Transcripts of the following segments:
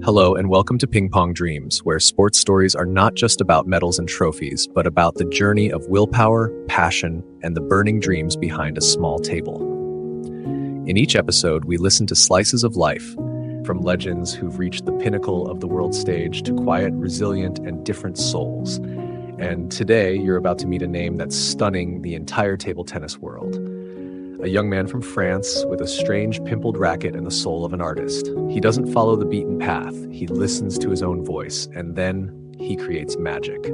Hello and welcome to Ping Pong Dreams, where sports stories are not just about medals and trophies, but about the journey of willpower, passion, and the burning dreams behind a small table. In each episode, we listen to slices of life, from legends who've reached the pinnacle of the world stage to quiet, resilient, and different souls. And today, you're about to meet a name that's stunning the entire table tennis world. A young man from France with a strange pimpled racket and the soul of an artist. He doesn't follow the beaten path, he listens to his own voice, and then he creates magic.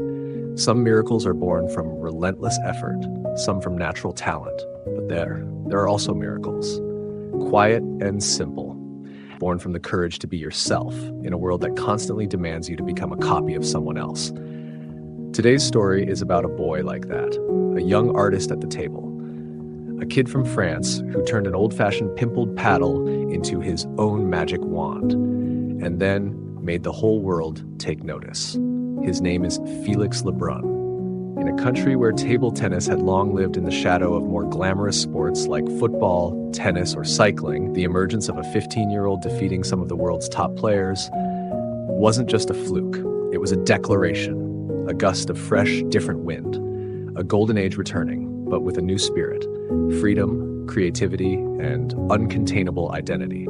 Some miracles are born from relentless effort, some from natural talent, but there are also miracles. Quiet and simple, born from the courage to be yourself in a world that constantly demands you to become a copy of someone else. Today's story is about a boy like that, a young artist at the table. A kid from France who turned an old-fashioned pimpled paddle into his own magic wand, and then made the whole world take notice. His name is Felix Lebrun. In a country where table tennis had long lived in the shadow of more glamorous sports like football, tennis, or cycling, the emergence of a 15-year-old defeating some of the world's top players wasn't just a fluke. It was a declaration, a gust of fresh, different wind, a golden age returning, but with a new spirit. Freedom, creativity, and uncontainable identity.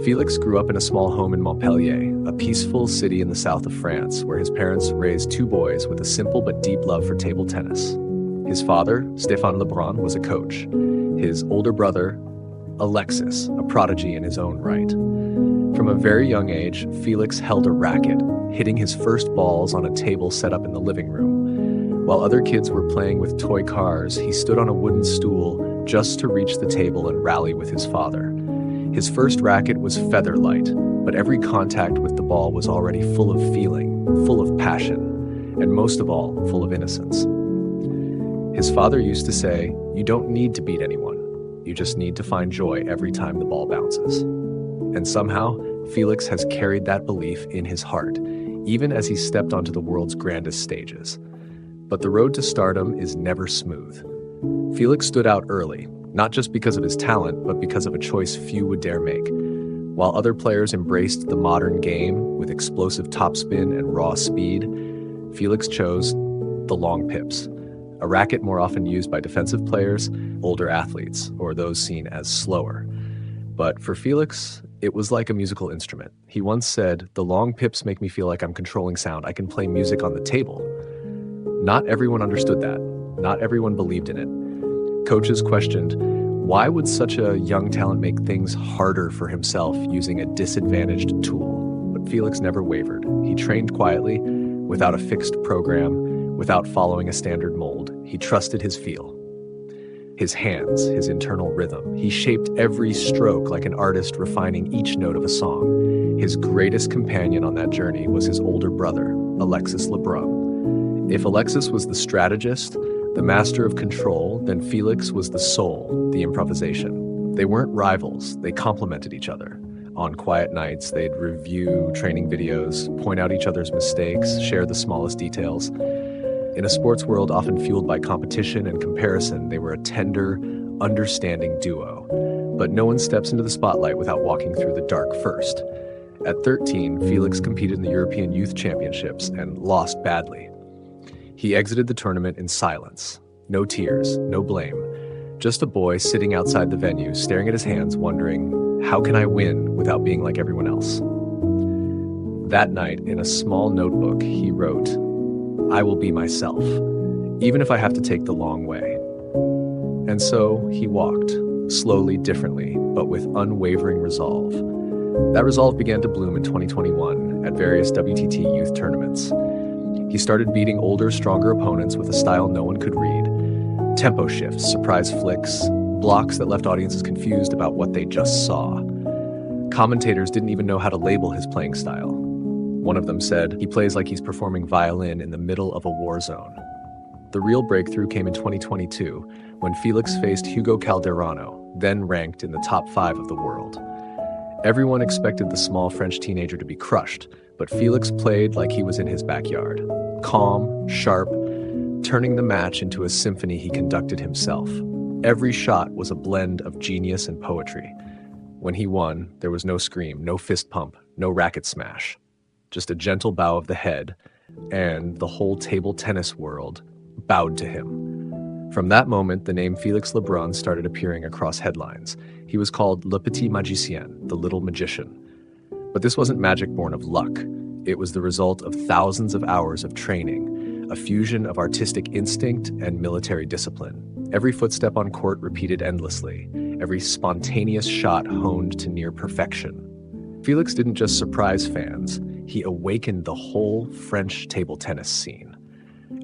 Felix grew up in a small home in Montpellier, a peaceful city in the south of France, where his parents raised two boys with a simple but deep love for table tennis. His father, Stéphane Lebrun, was a coach. His older brother, Alexis, a prodigy in his own right. From a very young age, Felix held a racket, hitting his first balls on a table set up in the living room. While other kids were playing with toy cars, he stood on a wooden stool just to reach the table and rally with his father. His first racket was feather light, but every contact with the ball was already full of feeling, full of passion, and most of all, full of innocence. His father used to say, "You don't need to beat anyone. You just need to find joy every time the ball bounces." And somehow, Felix has carried that belief in his heart, even as he stepped onto the world's grandest stages. But the road to stardom is never smooth. Felix stood out early, not just because of his talent, but because of a choice few would dare make. While other players embraced the modern game with explosive topspin and raw speed, Felix chose the long pips, a racket more often used by defensive players, older athletes, or those seen as slower. But for Felix, it was like a musical instrument. He once said, "The long pips make me feel like I'm controlling sound. I can play music on the table." Not everyone understood that. Not everyone believed in it. Coaches questioned, why would such a young talent make things harder for himself using a disadvantaged tool? But Felix never wavered. He trained quietly, without a fixed program, without following a standard mold. He trusted his feel. His hands, his internal rhythm. He shaped every stroke like an artist refining each note of a song. His greatest companion on that journey was his older brother, Alexis Lebrun. If Alexis was the strategist, the master of control, then Felix was the soul, the improvisation. They weren't rivals, they complemented each other. On quiet nights, they'd review training videos, point out each other's mistakes, share the smallest details. In a sports world often fueled by competition and comparison, they were a tender, understanding duo. But no one steps into the spotlight without walking through the dark first. At 13, Felix competed in the European Youth Championships and lost badly. He exited the tournament in silence. No tears, no blame. Just a boy sitting outside the venue, staring at his hands, wondering, how can I win without being like everyone else? That night, in a small notebook, he wrote, "I will be myself, even if I have to take the long way." And so he walked, slowly, differently, but with unwavering resolve. That resolve began to bloom in 2021 at various WTT youth tournaments. He started beating older, stronger opponents with a style no one could read. Tempo shifts, surprise flicks, blocks that left audiences confused about what they just saw. Commentators didn't even know how to label his playing style. One of them said, "He plays like he's performing violin in the middle of a war zone." The real breakthrough came in 2022, when Felix faced Hugo Calderano, then ranked in the top 5 of the world. Everyone expected the small French teenager to be crushed, but Felix played like he was in his backyard. Calm, sharp, turning the match into a symphony he conducted himself. Every shot was a blend of genius and poetry. When he won, there was no scream, no fist pump, no racket smash, just a gentle bow of the head, and the whole table tennis world bowed to him. From that moment, the name Felix Lebrun started appearing across headlines. He was called Le Petit Magicien, the Little Magician. But this wasn't magic born of luck. It was the result of thousands of hours of training, a fusion of artistic instinct and military discipline. Every footstep on court repeated endlessly, every spontaneous shot honed to near perfection. Felix didn't just surprise fans, he awakened the whole French table tennis scene.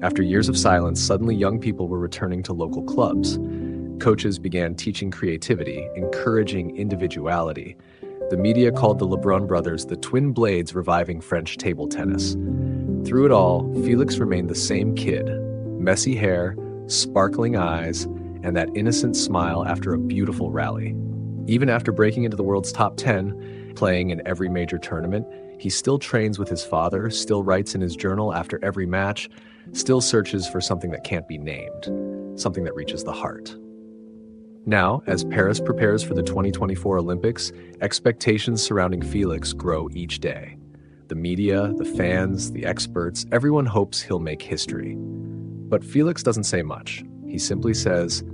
After years of silence, suddenly young people were returning to local clubs. Coaches began teaching creativity, encouraging individuality. The media called the Lebrun brothers the twin blades reviving French table tennis. Through it all, Felix remained the same kid, messy hair, sparkling eyes, and that innocent smile after a beautiful rally. Even after breaking into the world's top 10, playing in every major tournament, he still trains with his father, still writes in his journal after every match, still searches for something that can't be named, something that reaches the heart. Now, as Paris prepares for the 2024 Olympics, expectations surrounding Felix grow each day. The media, the fans, the experts, everyone hopes he'll make history. But Felix doesn't say much. He simply says,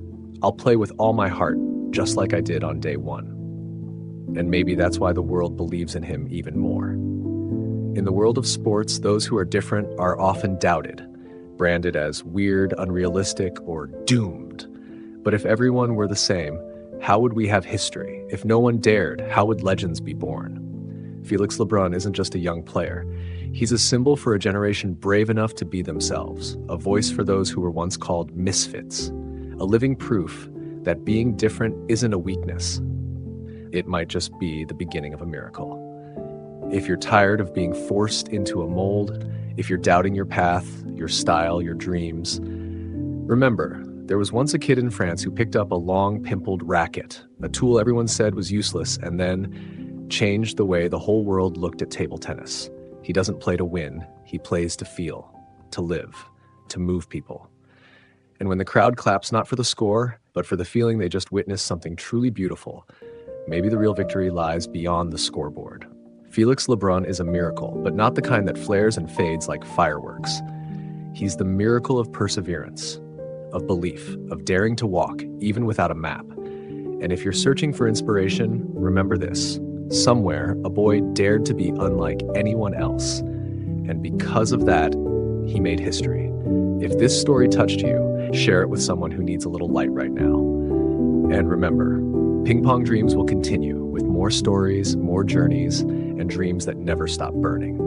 "I'll play with all my heart, just like I did on day one." And maybe that's why the world believes in him even more. In the world of sports, those who are different are often doubted, branded as weird, unrealistic, or doomed. But if everyone were the same, how would we have history? If no one dared, how would legends be born? Felix Lebrun isn't just a young player. He's a symbol for a generation brave enough to be themselves, a voice for those who were once called misfits, a living proof that being different isn't a weakness. It might just be the beginning of a miracle. If you're tired of being forced into a mold, if you're doubting your path, your style, your dreams, remember, there was once a kid in France who picked up a long-pimpled racket, a tool everyone said was useless, and then changed the way the whole world looked at table tennis. He doesn't play to win, he plays to feel, to live, to move people. And when the crowd claps not for the score, but for the feeling they just witnessed something truly beautiful, maybe the real victory lies beyond the scoreboard. Felix Lebrun is a miracle, but not the kind that flares and fades like fireworks. He's the miracle of perseverance, of belief, of daring to walk, even without a map. And if you're searching for inspiration, remember this. Somewhere, a boy dared to be unlike anyone else. And because of that, he made history. If this story touched you, share it with someone who needs a little light right now. And remember, Ping Pong Dreams will continue with more stories, more journeys, and dreams that never stop burning.